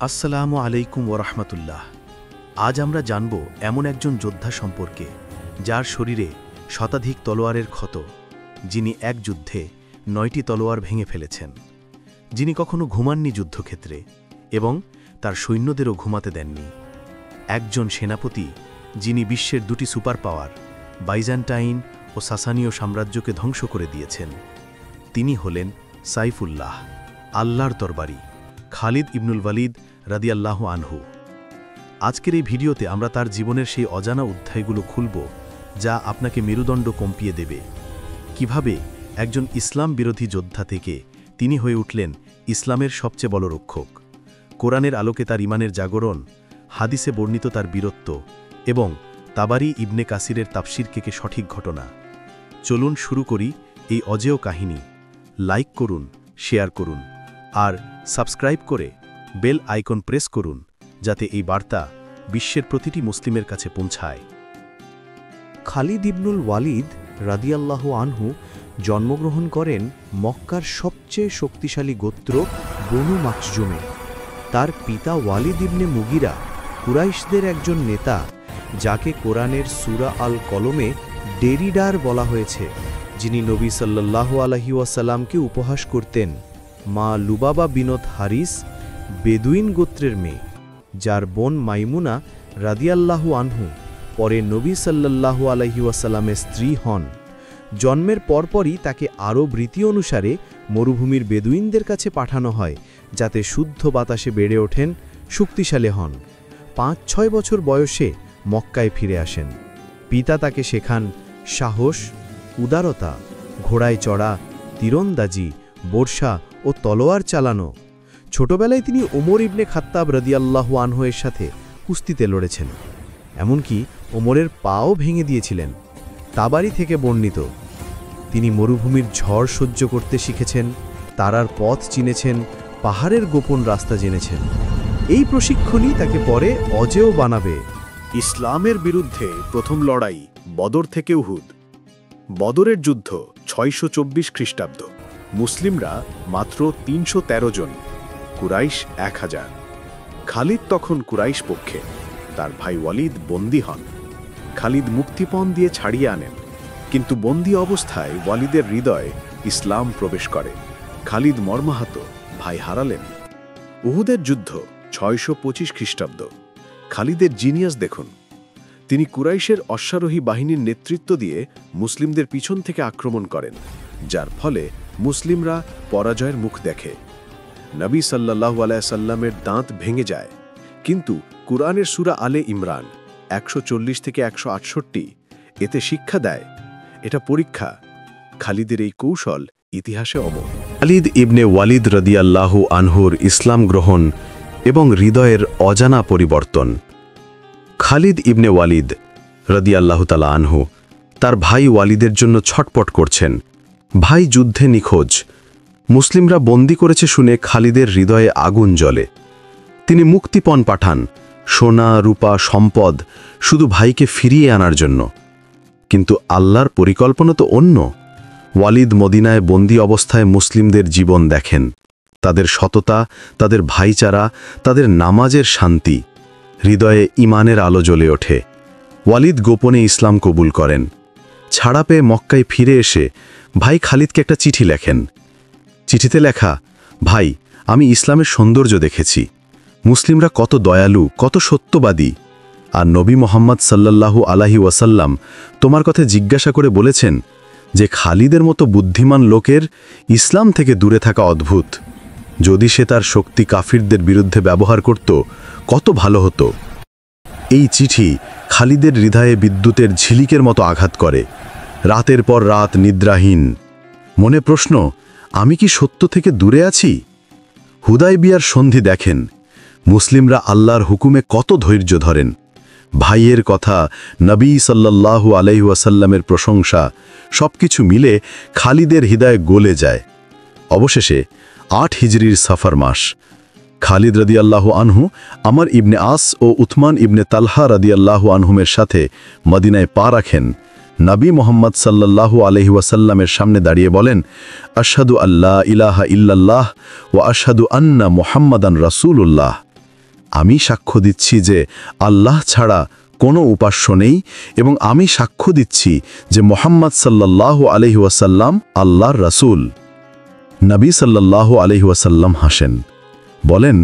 আসসালামু আলাইকুম ওরহমতুল্লাহ। আজ আমরা জানব এমন একজন যোদ্ধা সম্পর্কে যার শরীরে শতাধিক তলোয়ারের ক্ষত, যিনি এক যুদ্ধে 9টি তলোয়ার ভেঙে ফেলেছেন, যিনি কখনো ঘুমাননি যুদ্ধক্ষেত্রে এবং তার সৈন্যদেরও ঘুমাতে দেননি। একজন সেনাপতি যিনি বিশ্বের 2টি সুপার পাওয়ার বাইজান্টাইন ও সাসানীয় সাম্রাজ্যকে ধ্বংস করে দিয়েছেন। তিনি হলেন সাইফুল্লাহ, আল্লাহর তরবারি, খালিদ ইবনুল ওয়ালিদ রাদিয়াল্লাহু আনহু। আজকের এই ভিডিওতে আমরা তার জীবনের সেই অজানা অধ্যায়গুলো খুলব যা আপনাকে মেরুদণ্ড কম্পিয়ে দেবে। কিভাবে একজন ইসলাম বিরোধী যোদ্ধা থেকে তিনি হয়ে উঠলেন ইসলামের সবচেয়ে বড় রক্ষক। কোরআনের আলোকে তার ইমানের জাগরণ, হাদিসে বর্ণিত তার বীরত্ব এবং তাবারি ইবনে কাসিরের তাফসির থেকে সঠিক ঘটনা। চলুন শুরু করি এই অজেয় কাহিনী। লাইক করুন, শেয়ার করুন আর সাবস্ক্রাইব করে বেল আইকন প্রেস করুন যাতে এই বার্তা বিশ্বের প্রতিটি মুসলিমের কাছে পৌঁছায়। খালিদ ইবনুল ওয়ালিদ রাদিয়াল্লাহু আনহু জন্মগ্রহণ করেন মক্কার সবচেয়ে শক্তিশালী গোত্র বনু মাখজুমে। তার পিতা ওয়ালিদ ইবনে মুগিরা কুরাইশদের একজন নেতা, যাকে কোরআনের সূরা আল কলমে ডেরিডার বলা হয়েছে, যিনি নবী সাল্লাল্লাহু আলাইহি ওয়াসাল্লামকে উপহাস করতেন। মা লুবাবা বিনত হারিস বেদুইন গোত্রের মেয়ে, যার বোন মাইমুনা রাদিয়াল্লাহু আনহু পরে নবী সাল্লাল্লাহু আলাইহি ওয়াসাল্লামের স্ত্রী হন। জন্মের পরপরই তাকে আরব রীতি অনুসারে মরুভূমির বেদুইনদের কাছে পাঠানো হয়, যাতে শুদ্ধ বাতাসে বেড়ে ওঠেন, শক্তিশালী হন। 5-6 বছর বয়সে মক্কায় ফিরে আসেন। পিতা তাকে শেখান সাহস, উদারতা, ঘোড়ায় চড়া, তীরন্দাজি, বর্ষা ও তলোয়ার চালানো। ছোটবেলায় তিনি ওমর ইবনে খাত্তাব রাদিয়াল্লাহু আনহু এর সাথে কুস্তিতে লড়েছেন, এমনকি ওমরের পাও ভেঙে দিয়েছিলেন। তাবারি থেকে বর্ণিত, তিনি মরুভূমির ঝড় সহ্য করতে শিখেছেন, তারার পথ চিনেছেন, পাহাড়ের গোপন রাস্তা জেনেছেন। এই প্রশিক্ষণই তাকে পরে অজেয় বানাবে। ইসলামের বিরুদ্ধে প্রথম লড়াই বদর থেকে উহুদ। বদরের যুদ্ধ 624 খ্রিস্টাব্দ। মুসলিমরা মাত্র 313 জন, কুরাইশ 1000। খালিদ তখন কুরাইশ পক্ষে, তার ভাই ওয়ালিদ বন্দী হন। খালিদ মুক্তিপণ দিয়ে ছাড়িয়ে আনেন, কিন্তু বন্দী অবস্থায় ওয়ালিদের হৃদয়ে ইসলাম প্রবেশ করে। খালিদ মর্মাহত, ভাই হারালেন। উহুদের যুদ্ধ 625 খ্রিস্টাব্দ। খালিদের জিনিয়াস দেখুন। তিনি কুরাইশের অশ্বারোহী বাহিনীর নেতৃত্ব দিয়ে মুসলিমদের পিছন থেকে আক্রমণ করেন, যার ফলে মুসলিমরা পরাজয়ের মুখ দেখে। নবী সাল্লাল্লাহু আলাইহি সাল্লামের দাঁত ভেঙে যায়। কিন্তু কুরআনের সূরা আলে ইমরান 140 থেকে 168 এতে শিক্ষা দেয়, এটা পরীক্ষা। খালিদের এই কৌশল ইতিহাসে অমর। খালিদ ইবনে ওয়ালিদ রাদিয়াল্লাহু আনহুর ইসলাম গ্রহণ এবং হৃদয়ের অজানা পরিবর্তন। খালিদ ইবনে ওয়ালিদ রাদিয়াল্লাহু তাআলা আনহু তার ভাই ওয়ালিদের জন্য ছটপট করছেন। ভাই যুদ্ধে নিখোঁজ, মুসলিমরা বন্দী করেছে শুনে খালিদের হৃদয়ে আগুন জ্বলে। তিনি মুক্তিপণ পাঠান, সোনা রূপা সম্পদ, শুধু ভাইকে ফিরিয়ে আনার জন্য। কিন্তু আল্লাহর পরিকল্পনা তো অন্য। ওয়ালিদ মদিনায় বন্দী অবস্থায় মুসলিমদের জীবন দেখেন, তাদের সততা, তাদের ভাইচারা, তাদের নামাজের শান্তি। হৃদয়ে ইমানের আলো জ্বলে ওঠে। ওয়ালিদ গোপনে ইসলাম কবুল করেন। ছাড়া পেয়ে মক্কায় ফিরে এসে ভাই খালিদকে একটা চিঠি লেখেন। চিঠিতে লেখা, ভাই, আমি ইসলামের সৌন্দর্য দেখেছি, মুসলিমরা কত দয়ালু, কত সত্যবাদী, আর নবী মোহাম্মদ সাল্লাল্লাহু আলাইহি ওয়াসাল্লাম তোমার কথা জিজ্ঞাসা করে বলেছেন যে খালিদের মতো বুদ্ধিমান লোকের ইসলাম থেকে দূরে থাকা অদ্ভুত। যদি সে তার শক্তি কাফিরদের বিরুদ্ধে ব্যবহার করত কত ভালো হতো। এই চিঠি খালিদের হৃদয়ে বিদ্যুতের ঝিলিকের মতো আঘাত করে। রাতের পর রাত নিদ্রাহীন, মনে প্রশ্ন, আমি কি সত্য থেকে দূরে আছি? হুদায়বিয়ার সন্ধি দেখেন, মুসলিমরা আল্লাহর হুকুমে কত ধৈর্য ধরেন। ভাইয়ের কথা, নবী সাল্লাল্লাহু আলাইহি ওয়াসাল্লামের প্রশংসা, সবকিছু মিলে খালিদের হৃদয়ে গলে যায়। অবশেষে 8 হিজরির সফর মাস। খালিদ রাদিয়াল্লাহু আনহু আমর ইবনে আস ও উথমান ইবনে তালহা রাদিয়াল্লাহু আনহুমের সাথে মদিনায় পা রাখেন। নবী মোহাম্মদ সাল্লাল্লাহু আলাইহি ওয়াসাল্লামের সামনে দাঁড়িয়ে বলেন, আশহাদু আল্লা ইলাহা ইল্লাল্লাহ ওয়া আশহাদু আন্না মুহাম্মাদান রাসূলুল্লাহ। আমি সাক্ষ্য দিচ্ছি যে আল্লাহ ছাড়া কোনো উপাস্য নেই এবং আমি সাক্ষ্য দিচ্ছি যে মোহাম্মদ সাল্লাল্লাহু আলাইহি ওয়াসাল্লাম আল্লাহর রাসূল। নবী সাল্লাল্লাহু আলাইহি ওয়াসাল্লাম হাসেন, বলেন,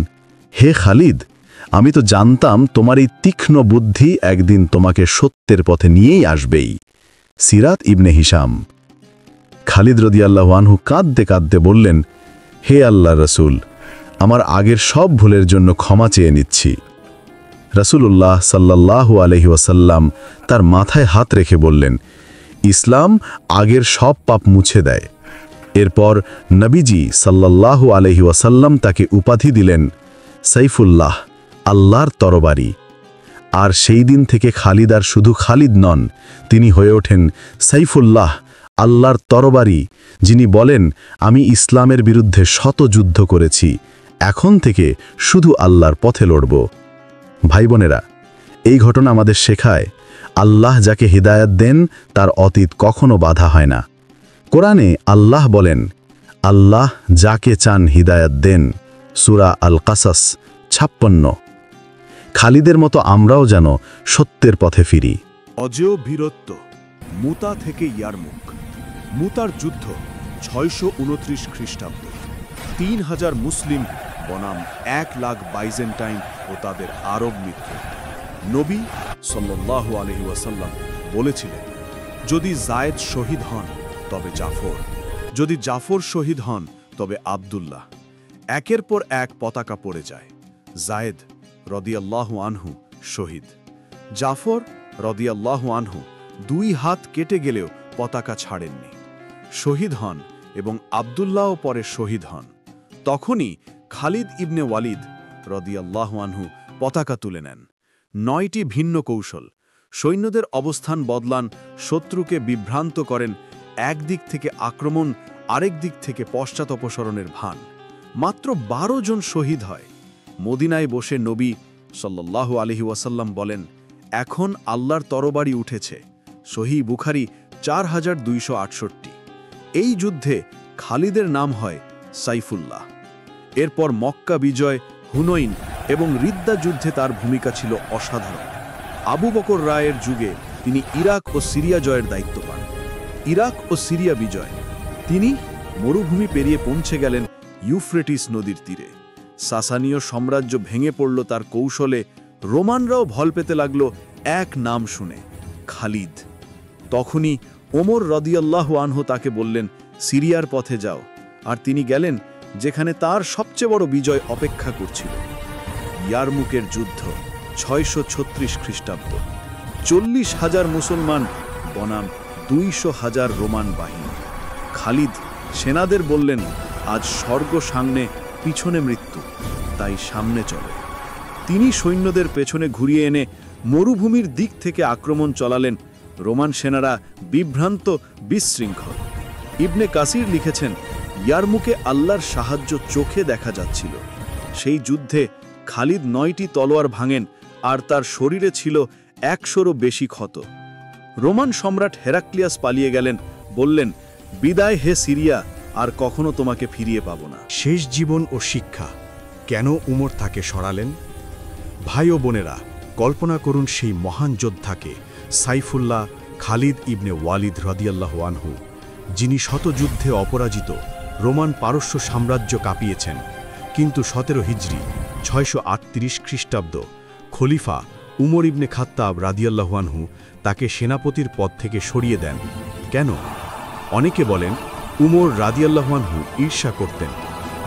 হে খালিদ, আমি তো জানতাম তোমার এই তীক্ষ্ণ বুদ্ধি একদিন তোমাকে সত্যের পথে নিয়েই আসবেই। সিরাত ইবনে হিশাম। খালিদ রাদিয়াল্লাহু আনহু কাঁদতে কাঁদতে বললেন, হে আল্লাহর রাসূল, আমার আগের সব ভুলের জন্য ক্ষমা চেয়ে নিচ্ছি। রাসূলুল্লাহ সাল্লাল্লাহু আলাইহি ওয়াসাল্লাম তার মাথায় হাত রেখে বললেন, ইসলাম আগের সব পাপ মুছে দেয়। এরপর নবীজি সাল্লাল্লাহু আলাইহি ওয়াসাল্লাম তাকে উপাধি দিলেন সাইফুল্লাহ, আল্লাহর তরবারি। আর সেই দিন থেকে খালিদ আর শুধু খালিদ নন, তিনি হয়ে ওঠেন সাইফুল্লাহ, আল্লাহর তরবারি, যিনি বলেন, আমি ইসলামের বিরুদ্ধে শত যুদ্ধ করেছি, এখন থেকে শুধু আল্লাহর পথে লড়ব। ভাই বোনেরা, এই ঘটনা আমাদের শেখায়, আল্লাহ যাকে হিদায়াত দেন তার অতীত কখনো বাধা হয় না। কোরআনে আল্লাহ বলেন, আল্লাহ যাকে চান হিদায়াত দেন। সূরা আল কাসাস 56। খালিদের মতো আমরাও যেন সত্যের পথে ফিরি। অজেয় বীরত্ব। মুতা থেকে ইয়ারমুক। মুতার যুদ্ধ 629 খ্রিস্টাব্দ। 3000 মুসলিম বনাম 1 লাখ বাইজেন্টাইন ও তাদের আরব মিত্র। নবী সাল্লাল্লাহু আলাইহি ওয়াসাল্লাম বলেছিলেন, যদি জায়েদ শহীদ হন তবে জাফর, যদি জাফর শহীদ হন তবে আব্দুল্লাহ। একের পর এক পতাকা পড়ে যায়। জায়েদ রাদিয়াল্লাহু আনহু শহীদ। জাফর রাদিয়াল্লাহু আনহু 2 হাত কেটে গেলেও পতাকা ছাড়েননি। শহীদ হন এবং আব্দুল্লাহও পরে শহীদ হন। তখনই খালিদ ইবনে ওয়ালিদ রাদিয়াল্লাহু আনহু পতাকা তুলে নেন। 9টি ভিন্ন কৌশল। সৈন্যদের অবস্থান বদলান, শত্রুকে বিভ্রান্ত করেন, একদিক থেকে আক্রমণ, আরেক দিক থেকে পশ্চাৎ অপসরণের ভান। মাত্র 12 জন শহীদ হয়। মদিনায় বসে নবী সাল্লাল্লাহু আলাইহি ওয়াসাল্লাম বলেন, এখন আল্লাহর তরবারি উঠেছে। সহিহ বুখারী 4268। এই যুদ্ধে খালিদের নাম হয় সাইফুল্লাহ। এরপর মক্কা বিজয়, হুনইন এবং রিদ্দা যুদ্ধে তার ভূমিকা ছিল অসাধারণ। আবু বকর রায়ের যুগে তিনি ইরাক ও সিরিয়া জয়ের দায়িত্ব পান। ইরাক ও সিরিয়া বিজয়, তিনি মরুভূমি পেরিয়ে পৌঁছে গেলেন ইউফ্রেটিস নদীর তীরে। সাসানীয় সাম্রাজ্য ভেঙে পড়ল তার কৌশলে। রোমানরাও ভয় পেতে লাগল এক নাম শুনে, খালিদ। তখনই ওমর রাদিয়াল্লাহু আনহু তাকে বললেন, সিরিয়ার পথে যাও। আর তিনি গেলেন যেখানে তার সবচেয়ে বড় বিজয় অপেক্ষা করছিল। ইয়ারমুকের যুদ্ধ 636 খ্রিস্টাব্দ। 40,000 মুসলমান বনাম 200,000 রোমান বাহিনী। খালিদ সেনাদের বললেন, আজ স্বর্গ সামনে, পিছনে মৃত্যু, তাই সামনে চলো। তিনি সৈন্যদের পেছনে ঘুরিয়ে এনে মরুভূমির দিক থেকে আক্রমণ চালালেন। রোমান সেনারা বিভ্রান্ত, বিশৃঙ্খল। ইবনে কাসির লিখেছেন, ইয়ারমুকে আল্লাহর সাহায্য চোখে দেখা যাচ্ছিল। সেই যুদ্ধে খালিদ 9টি তলোয়ার ভাঙেন আর তার শরীরে ছিল 100-রও বেশি ক্ষত। রোমান সম্রাট হেরাক্লিয়াস পালিয়ে গেলেন, বললেন, বিদায় হে সিরিয়া, আর কখনো তোমাকে ফিরিয়ে পাব না। শেষ জীবন ও শিক্ষা। কেন উমর তাকে সরালেন? ভাই ও বোনেরা, কল্পনা করুন সেই মহান যোদ্ধাকে, সাইফুল্লাহ খালিদ ইবনে ওয়ালিদ রাদিয়াল্লাহু আনহু, যিনি শতযুদ্ধে অপরাজিত রোমান পারস্য সাম্রাজ্য কাঁপিয়েছেন। কিন্তু 17 হিজরি 638 খ্রিস্টাব্দ খলিফা উমর ইবনে খাত্তাব রাদিয়াল্লাহু আনহু তাকে সেনাপতির পদ থেকে সরিয়ে দেন। কেন? অনেকে বলেন উমর রাদিয়াল্লাহু আনহু ঈর্ষা করতেন।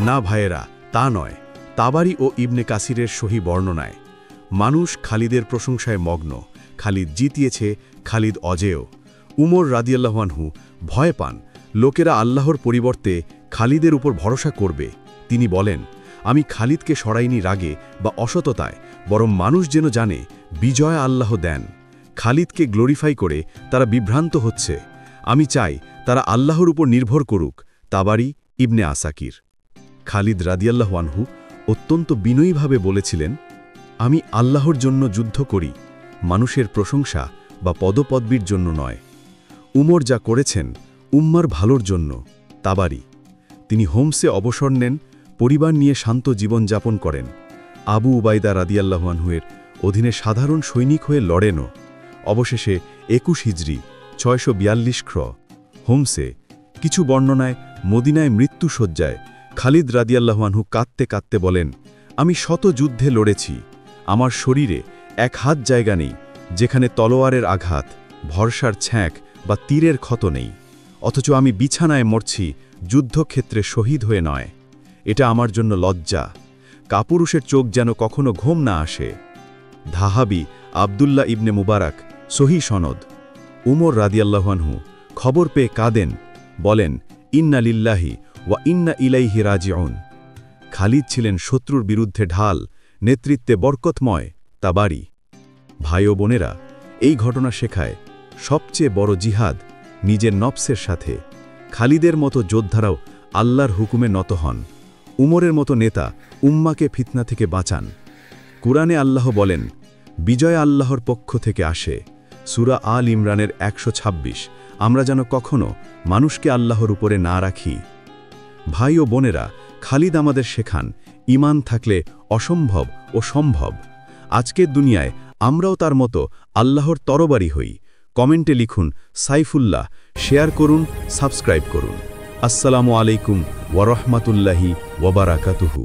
না ভাইয়েরা, তা নয়। তাবারি ও ইবনে কাসিরের সহি বর্ণনায় মানুষ খালিদের প্রশংসায় মগ্ন। খালিদ জিতিয়েছে, খালিদ অজেয়। উমর রাদিয়াল্লাহু আনহু ভয় পান লোকেরা আল্লাহর পরিবর্তে খালিদের উপর ভরসা করবে। তিনি বলেন, আমি খালিদকে সরাইনি রাগে বা অসততায়, বরং মানুষ যেন জানে বিজয় আল্লাহ দেন। খালিদকে গ্লোরিফাই করে তারা বিভ্রান্ত হচ্ছে। আমি চাই তারা আল্লাহর উপর নির্ভর করুক। তাবারি ইবনে আসাকির। খালিদ রাদিয়াল্লাহু আনহু অত্যন্ত বিনয়ীভাবে বলেছিলেন, আমি আল্লাহর জন্য যুদ্ধ করি, মানুষের প্রশংসা বা পদপদবীর জন্য নয়। উমর যা করেছেন উম্মার ভালোর জন্য। তাবারি। তিনি হোমসে অবসর নেন, পরিবার নিয়ে শান্ত জীবনযাপন করেন। আবু উবাইদা রাদিয়াল্লাহু আনহুয়ের অধীনে সাধারণ সৈনিক হয়ে লড়েনও। অবশেষে ২১ হিজরি ৬৪২ খ্র হোমসে কিছু বর্ণনায় মদিনায় মৃত্যুশয্যায় খালিদ রাদিয়াল্লাহু আনহু কাঁদতে কাঁদতে বলেন, আমি শত যুদ্ধে লড়েছি, আমার শরীরে এক হাত জায়গা নেই যেখানে তলোয়ারের আঘাত, ভরসার ছ্যাঁক বা তীরের ক্ষত নেই, অথচ আমি বিছানায় মরছি যুদ্ধক্ষেত্রে শহীদ হয়ে নয়। এটা আমার জন্য লজ্জা। কাপুরুষের চোখ যেন কখনো ঘুম না আসে। ধাহাবি আবদুল্লাহ ইবনে মুবারাক, সহি সনদ। উমর রাদিয়াল্লাহু আনহু খবর পেয়ে কাঁদেন, বলেন, ইন্না লিল্লাহি ওয়া ইন্না ইলাইহি রাজিউন। খালিদ ছিলেন শত্রুর বিরুদ্ধে ঢাল, নেতৃত্বে বরকতময়, তাবারি। ভাই ও বোনেরা, এই ঘটনা শেখায় সবচেয়ে বড় জিহাদ নিজের নফসের সাথে। খালিদের মতো যোদ্ধারাও আল্লাহর হুকুমে নত হন। উমরের মতো নেতা উম্মাকে ফিতনা থেকে বাঁচান। কুরআনে আল্লাহ বলেন, বিজয় আল্লাহর পক্ষ থেকে আসে। সূরা আল ইমরানের ১২৬। আমরা যেন কখনো মানুষকে আল্লাহর উপরে না রাখি। ভাই ও বোনেরা, খালিদ আমাদের শেখান ঈমান থাকলে অসম্ভব ও সম্ভব। আজকের দুনিয়ায় আমরাও তার মতো আল্লাহর তরবারি হই। কমেন্টে লিখুন সাইফুল্লাহ, শেয়ার করুন, সাবস্ক্রাইব করুন। আসসালামু আলাইকুম ওয়া রাহমাতুল্লাহি ওয়া বারাকাতুহু।